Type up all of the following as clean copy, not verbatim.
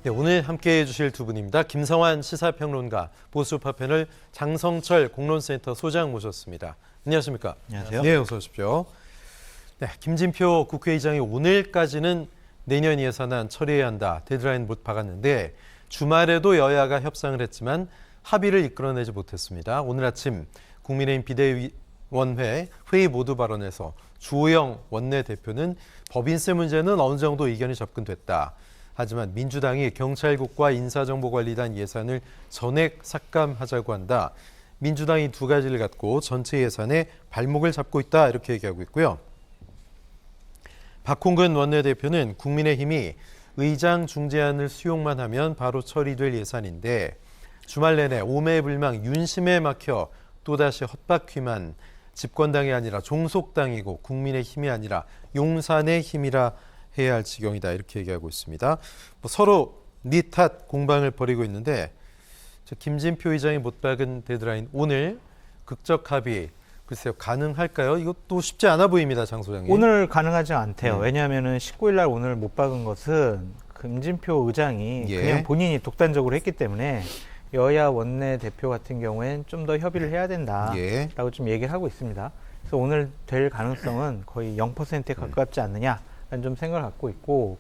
네, 오늘 함께해 주실 두 분입니다. 김성환 시사평론가, 보수파 패널 장성철 공론센터 소장 모셨습니다. 안녕하십니까? 안녕하세요. 네, 어서 오십시오. 네, 김진표 국회의장이 오늘까지는 내년 예산안 처리해야 한다 데드라인 못 박았는데 주말에도 여야가 협상을 했지만 합의를 이끌어내지 못했습니다. 오늘 아침 국민의힘 비대위원회 회의 모두 발언에서 주호영 원내대표는 법인세 문제는 어느 정도 의견이 접근됐다. 하지만 민주당이 경찰국과 인사정보관리단 예산을 전액 삭감하자고 한다. 민주당이 두 가지를 갖고 전체 예산에 발목을 잡고 있다. 이렇게 얘기하고 있고요. 박홍근 원내대표는 국민의힘이 의장 중재안을 수용만 하면 바로 처리될 예산인데 주말 내내 오매불망 윤심에 막혀 또다시 헛바퀴만 집권당이 아니라 종속당이고 국민의힘이 아니라 용산의 힘이라 해야 할 지경이다 이렇게 얘기하고 있습니다. 서로 니 탓 공방을 벌이고 있는데 김진표 의장이 못 박은 데드라인 오늘 극적 합의 글쎄요 가능할까요? 이것도 쉽지 않아 보입니다, 장 소장님. 오늘 가능하지 않대요. 왜냐하면 19일 날 오늘 못 박은 것은 김진표 의장이 그냥 본인이 독단적으로 했기 때문에 여야 원내대표 같은 경우엔 좀 더 협의를 해야 된다라고 좀 얘기를 하고 있습니다. 그래서 오늘 될 가능성은 거의 0%에 가깝지 않느냐. 좀 생각을 갖고 있고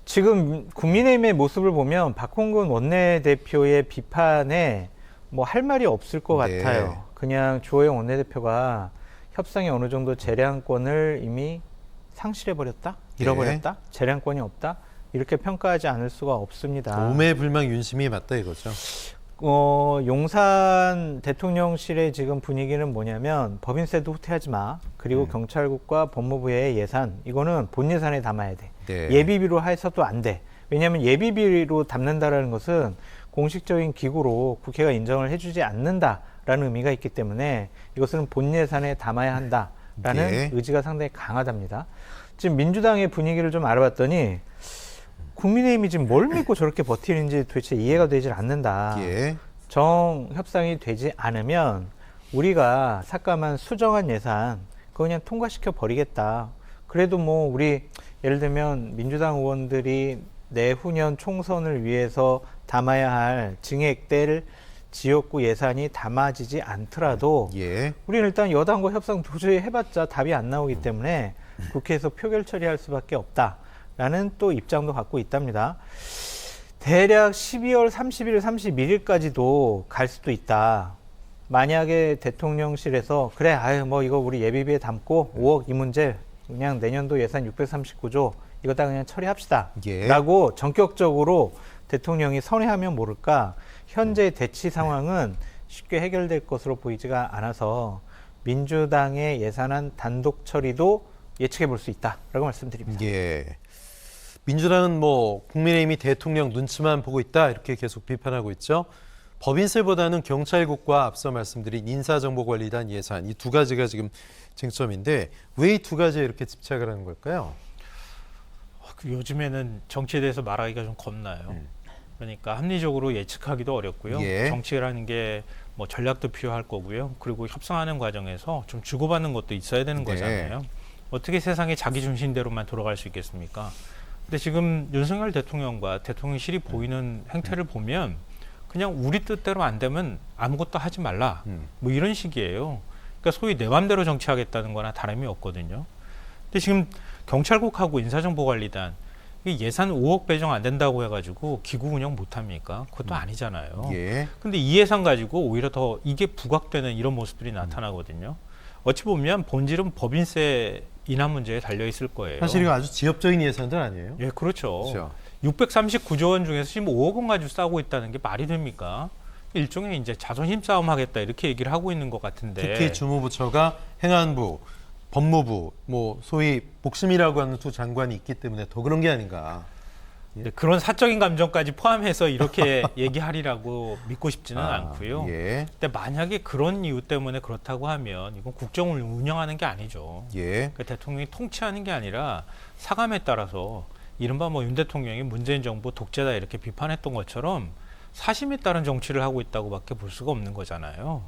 지금 국민의힘의 모습을 보면 박홍근 원내대표의 비판에 뭐 할 말이 없을 것 같아요. 그냥 주호영 원내대표가 협상에 어느 정도 재량권을 이미 상실해버렸다? 잃어버렸다? 재량권이 없다? 이렇게 평가하지 않을 수가 없습니다. 오매불망 윤심이 맞다 이거죠. 용산 대통령실의 지금 분위기는 뭐냐면 법인세도 후퇴하지 마. 그리고 경찰국과 법무부의 예산 이거는 본 예산에 담아야 돼. 예비비로 해서도 안 돼. 왜냐하면 예비비로 담는다라는 것은 공식적인 기구로 국회가 인정을 해주지 않는다라는 의미가 있기 때문에 이것은 본 예산에 담아야 한다라는 의지가 상당히 강하답니다. 지금 민주당의 분위기를 좀 알아봤더니 국민의힘이 지금 뭘 믿고 저렇게 버티는지 도대체 이해가 되질 않는다. 정협상이 되지 않으면 우리가 삭감한 수정한 예산 그거 그냥 통과시켜 버리겠다. 그래도 뭐 우리 예를 들면 민주당 의원들이 내후년 총선을 위해서 담아야 할 증액될 지역구 예산이 담아지지 않더라도 우리는 일단 여당과 협상 도저히 해봤자 답이 안 나오기 때문에 국회에서 표결 처리할 수밖에 없다. 라는 또 입장도 갖고 있답니다. 대략 12월 30일, 31일까지도 갈 수도 있다. 만약에 대통령실에서 그래, 아유 뭐 이거 우리 예비비에 담고 5억 이 문제 그냥 내년도 예산 639조 이거 다 그냥 처리합시다. 라고 전격적으로 대통령이 선회하면 모를까 현재 대치 상황은 쉽게 해결될 것으로 보이지가 않아서 민주당의 예산안 단독 처리도 예측해 볼 수 있다라고 말씀드립니다. 민주당은 뭐 국민의힘이 대통령 눈치만 보고 있다 이렇게 계속 비판하고 있죠. 법인세보다는 경찰국과 앞서 말씀드린 인사정보관리단 예산 이 두 가지가 지금 쟁점인데 왜 이 두 가지에 이렇게 집착을 하는 걸까요? 요즘에는 정치에 대해서 말하기가 좀 겁나요. 그러니까 합리적으로 예측하기도 어렵고요. 정치라는 게 뭐 전략도 필요할 거고요. 그리고 협상하는 과정에서 좀 주고받는 것도 있어야 되는 거잖아요. 어떻게 세상이 자기 중심대로만 돌아갈 수 있겠습니까? 근데 지금 윤석열 대통령과 대통령실이 보이는 행태를 보면 그냥 우리 뜻대로 안 되면 아무것도 하지 말라. 뭐 이런 식이에요. 그러니까 소위 내 맘대로 정치하겠다는 거나 다름이 없거든요. 근데 지금 경찰국하고 인사정보관리단 예산 5억 배정 안 된다고 해가지고 기구 운영 못 합니까? 그것도 아니잖아요. 근데 이 예산 가지고 오히려 더 이게 부각되는 이런 모습들이 나타나거든요. 어찌 보면 본질은 법인세 인하 문제에 달려 있을 거예요. 사실 이거 아주 지엽적인 예산들 아니에요? 예, 그렇죠. 639조 원 중에서 지금 5억 원 가지고 싸우고 있다는 게 말이 됩니까? 일종의 이제 자존심 싸움 하겠다 이렇게 얘기를 하고 있는 것 같은데. 특히 주무부처가 행안부, 법무부, 뭐 소위 복심이라고 하는 두 장관이 있기 때문에 더 그런 게 아닌가. 그런 사적인 감정까지 포함해서 이렇게 얘기하리라고 믿고 싶지는 않고요. 근데 만약에 그런 이유 때문에 그렇다고 하면 이건 국정을 운영하는 게 아니죠. 그러니까 대통령이 통치하는 게 아니라 사감에 따라서 이른바 뭐 윤 대통령이 문재인 정부 독재다 이렇게 비판했던 것처럼 사심에 따른 정치를 하고 있다고밖에 볼 수가 없는 거잖아요.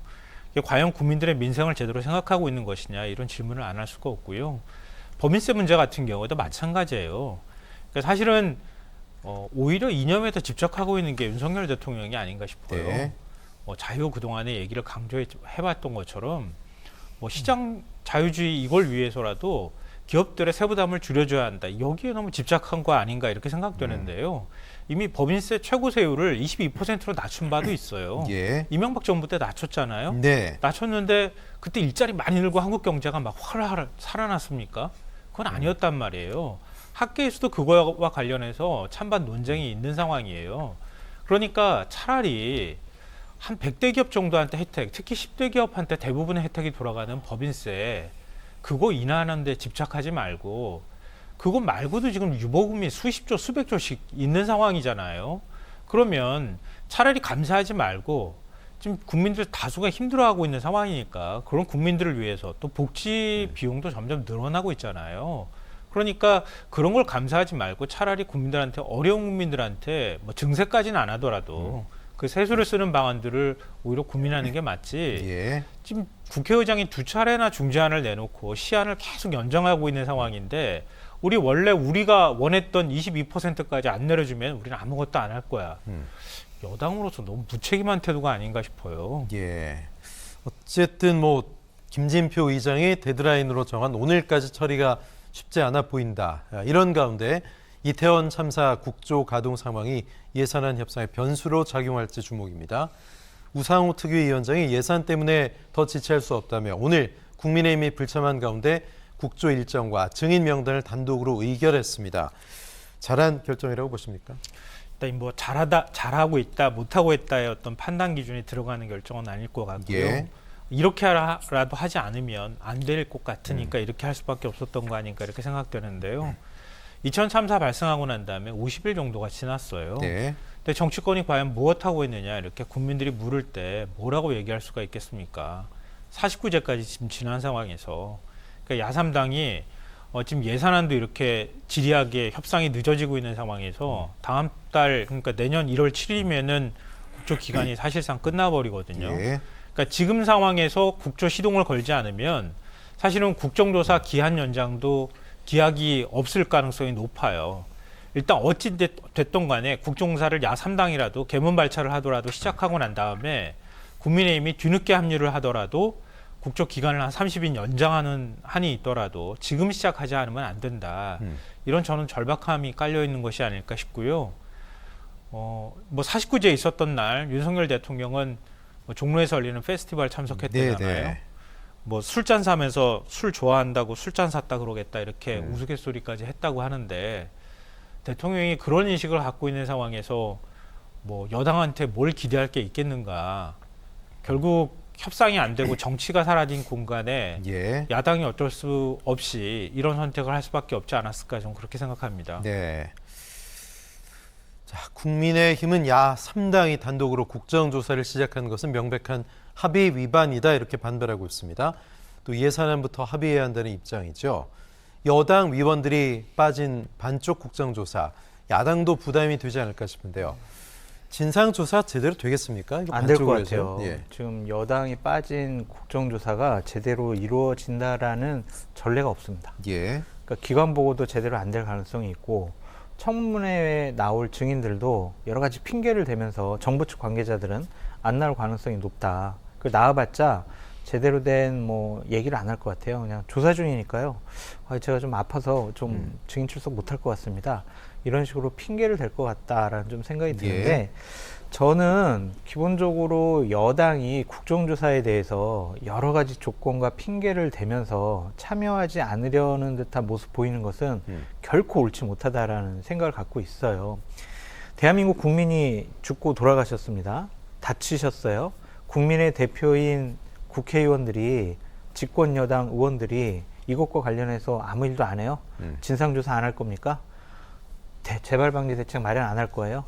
과연 국민들의 민생을 제대로 생각하고 있는 것이냐 이런 질문을 안 할 수가 없고요. 법인세 문제 같은 경우도 마찬가지예요. 그러니까 사실은 오히려 이념에 더 집착하고 있는 게 윤석열 대통령이 아닌가 싶어요. 네. 자유 그동안의 얘기를 강조해봤던 것처럼 시장 자유주의 이걸 위해서라도 기업들의 세부담을 줄여줘야 한다. 여기에 너무 집착한 거 아닌가 이렇게 생각되는데요. 이미 법인세 최고 세율을 22%로 낮춘 바도 있어요. 예. 이명박 정부 때 낮췄잖아요. 네. 낮췄는데 그때 일자리 많이 늘고 한국 경제가 막 활활 살아났습니까? 그건 아니었단 말이에요. 학계에서도 그거와 관련해서 찬반 논쟁이 있는 상황이에요. 그러니까 차라리 한 100대 기업 정도한테 혜택, 특히 10대 기업한테 대부분의 혜택이 돌아가는 법인세 그거 인하하는 데 집착하지 말고 그거 말고도 지금 유보금이 수십조, 수백조씩 있는 상황이잖아요. 그러면 차라리 감사하지 말고 지금 국민들 다수가 힘들어하고 있는 상황이니까 그런 국민들을 위해서 또 복지 비용도 점점 늘어나고 있잖아요. 그러니까 그런 걸 감사하지 말고 차라리 국민들한테 어려운 국민들한테 증세까지는 안 하더라도 그 세수를 쓰는 방안들을 오히려 고민하는 게 맞지. 예. 지금 국회의장이 2차례나 중재안을 내놓고 시한을 계속 연장하고 있는 상황인데 우리가 원했던 22%까지 안 내려주면 우리는 아무것도 안 할 거야. 여당으로서 너무 무책임한 태도가 아닌가 싶어요. 예. 어쨌든 김진표 의장이 데드라인으로 정한 오늘까지 처리가 쉽지 않아 보인다. 이런 가운데 이태원 참사 국조 가동 상황이 예산안 협상의 변수로 작용할지 주목입니다. 우상호 특위위원장이 예산 때문에 더 지체할 수 없다며 오늘 국민의힘이 불참한 가운데 국조 일정과 증인 명단을 단독으로 의결했습니다. 잘한 결정이라고 보십니까? 일단 잘하고 있다, 못하고 있다의 어떤 판단 기준이 들어가는 결정은 아닐 것 같고요. 예. 이렇게라도 하지 않으면 안 될 것 같으니까 이렇게 할 수밖에 없었던 거 아닌가 이렇게 생각되는데요. 이천 참사 발생하고 난 다음에 50일 정도가 지났어요. 네. 근데 정치권이 과연 무엇하고 있느냐 이렇게 국민들이 물을 때 뭐라고 얘기할 수가 있겠습니까? 49제까지 지금 지난 상황에서 그러니까 야3당이 지금 예산안도 이렇게 지리하게 협상이 늦어지고 있는 상황에서 다음 달 그러니까 내년 1월 7일이면은 국조 기간이 사실상 끝나버리거든요. 예. 그러니까 지금 상황에서 국조 시동을 걸지 않으면 사실은 국정조사 기한 연장도 기약이 없을 가능성이 높아요. 일단 어찌 됐던 간에 국정조사를 야3당이라도 개문 발차를 하더라도 시작하고 난 다음에 국민의힘이 뒤늦게 합류를 하더라도 국조 기간을 한 30일 연장하는 한이 있더라도 지금 시작하지 않으면 안 된다. 이런 저는 절박함이 깔려 있는 것이 아닐까 싶고요. 49제 있었던 날 윤석열 대통령은 종로에서 열리는 페스티벌 참석했대잖아요. 네네. 술잔 사면서 술 좋아한다고 술잔 샀다 그러겠다 이렇게 우스갯소리까지 했다고 하는데 대통령이 그런 인식을 갖고 있는 상황에서 여당한테 뭘 기대할 게 있겠는가. 결국 협상이 안 되고 정치가 사라진 공간에 예. 야당이 어쩔 수 없이 이런 선택을 할 수밖에 없지 않았을까 저는 그렇게 생각합니다. 네. 자, 국민의힘은 야3당이 단독으로 국정조사를 시작한 것은 명백한 합의 위반이다 이렇게 반발하고 있습니다. 또 예산안부터 합의해야 한다는 입장이죠. 여당 위원들이 빠진 반쪽 국정조사, 야당도 부담이 되지 않을까 싶은데요. 진상조사 제대로 되겠습니까? 안 될 것 반쪽으로 해서요? 같아요. 예. 지금 여당이 빠진 국정조사가 제대로 이루어진다라는 전례가 없습니다. 예. 그러니까 기관 보고도 제대로 안 될 가능성이 있고 청문회에 나올 증인들도 여러 가지 핑계를 대면서 정부 측 관계자들은 안 나올 가능성이 높다. 그 나와봤자 제대로 된 얘기를 안 할 것 같아요. 그냥 조사 중이니까요. 제가 좀 아파서 좀 증인 출석 못할 것 같습니다. 이런 식으로 핑계를 댈 것 같다라는 좀 생각이 드는데 예. 저는 기본적으로 여당이 국정조사에 대해서 여러 가지 조건과 핑계를 대면서 참여하지 않으려는 듯한 모습 보이는 것은 결코 옳지 못하다라는 생각을 갖고 있어요. 대한민국 국민이 죽고 돌아가셨습니다. 다치셨어요. 국민의 대표인 국회의원들이 집권 여당 의원들이 이것과 관련해서 아무 일도 안 해요? 진상조사 안 할 겁니까? 재발방지 대책 마련 안 할 거예요?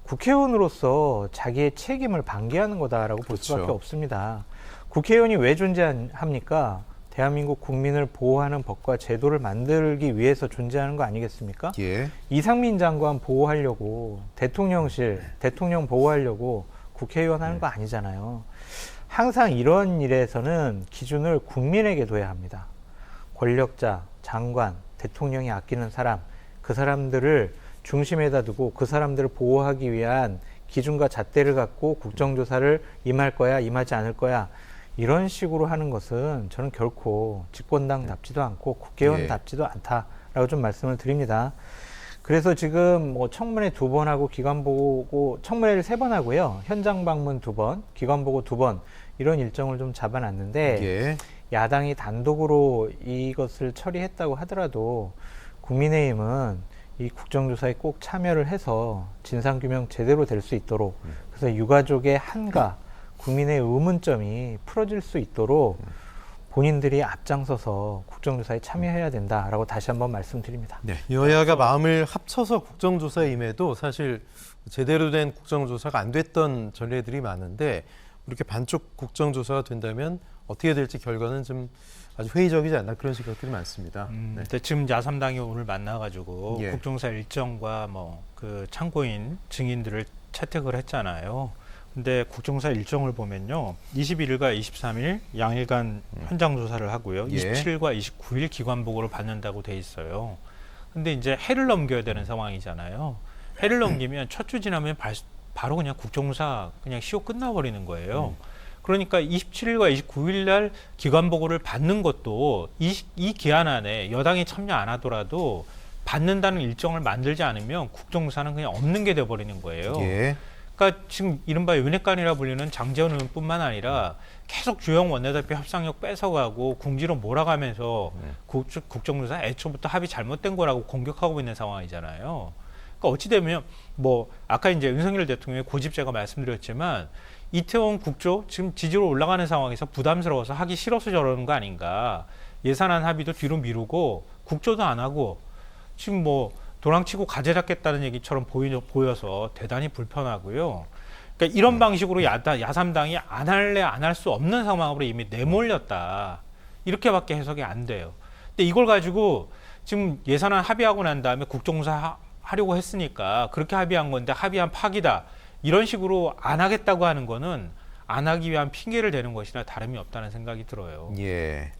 국회의원으로서 자기의 책임을 방기하는 거다라고 볼 수밖에 그렇죠. 없습니다. 국회의원이 왜 존재합니까? 대한민국 국민을 보호하는 법과 제도를 만들기 위해서 존재하는 거 아니겠습니까? 예. 이상민 장관 보호하려고 대통령실, 대통령 보호하려고 국회의원 하는 거 아니잖아요. 항상 이런 일에서는 기준을 국민에게 둬야 합니다. 권력자, 장관, 대통령이 아끼는 사람, 그 사람들을 중심에다 두고 그 사람들을 보호하기 위한 기준과 잣대를 갖고 국정조사를 임할 거야, 임하지 않을 거야, 이런 식으로 하는 것은 저는 결코 집권당답지도 않고 국회의원답지도 않다라고 좀 말씀을 드립니다. 그래서 지금 뭐 청문회 2번 하고 기관보고, 청문회를 3번 하고요, 현장 방문 2번, 기관보고 2번, 이런 일정을 좀 잡아놨는데, 예. 야당이 단독으로 이것을 처리했다고 하더라도 국민의힘은 이 국정조사에 꼭 참여를 해서 진상규명 제대로 될 수 있도록, 그래서 유가족의 한가, 국민의 의문점이 풀어질 수 있도록 본인들이 앞장서서 국정조사에 참여해야 된다라고 다시 한번 말씀드립니다. 네, 여야가 마음을 합쳐서 국정조사에 임해도 사실 제대로 된 국정조사가 안 됐던 전례들이 많은데, 이렇게 반쪽 국정조사가 된다면 어떻게 될지 결과는 좀 아주 회의적이지 않나, 그런 생각들이 많습니다. 네. 근데 지금 야3당이 오늘 만나가지고 예. 국정조사 일정과 뭐 그 참고인 증인들을 채택을 했잖아요. 근데 국정조사 일정을 보면요, 21일과 23일 양일간 현장 조사를 하고요, 예. 27일과 29일 기관 보고를 받는다고 돼 있어요. 근데 이제 해를 넘겨야 되는 상황이잖아요. 해를 넘기면 첫 주 지나면 바로 그냥 국정조사 그냥 시효 끝나버리는 거예요. 그러니까 27일과 29일 날 기관 보고를 받는 것도 이 기한 안에 여당이 참여 안 하더라도 받는다는 일정을 만들지 않으면 국정조사는 그냥 없는 게 돼버리는 거예요. 예. 그러니까 지금 이른바 윤핵관이라 불리는 장제원 의원뿐만 아니라 계속 주영 원내대표 협상력 뺏어가고 궁지로 몰아가면서 국정조사 애초부터 합의 잘못된 거라고 공격하고 있는 상황이잖아요. 그러니까 어찌 되면 뭐 아까 이제 윤석열 대통령의 고집 제가 말씀드렸지만, 이태원 국조 지금 지지로 올라가는 상황에서 부담스러워서 하기 싫어서 저러는 거 아닌가. 예산안 합의도 뒤로 미루고 국조도 안 하고 지금 뭐 도랑치고 가재 잡겠다는 얘기처럼 보여서 대단히 불편하고요. 그러니까 이런 방식으로 야3당이 안 할래 안 할 수 없는 상황으로 이미 내몰렸다, 이렇게밖에 해석이 안 돼요. 근데 이걸 가지고 지금 예산안 합의하고 난 다음에 국정조사 하려고 했으니까 그렇게 합의한 건데 합의한 파기다, 이런 식으로 안 하겠다고 하는 거는 안 하기 위한 핑계를 대는 것이나 다름이 없다는 생각이 들어요. 예.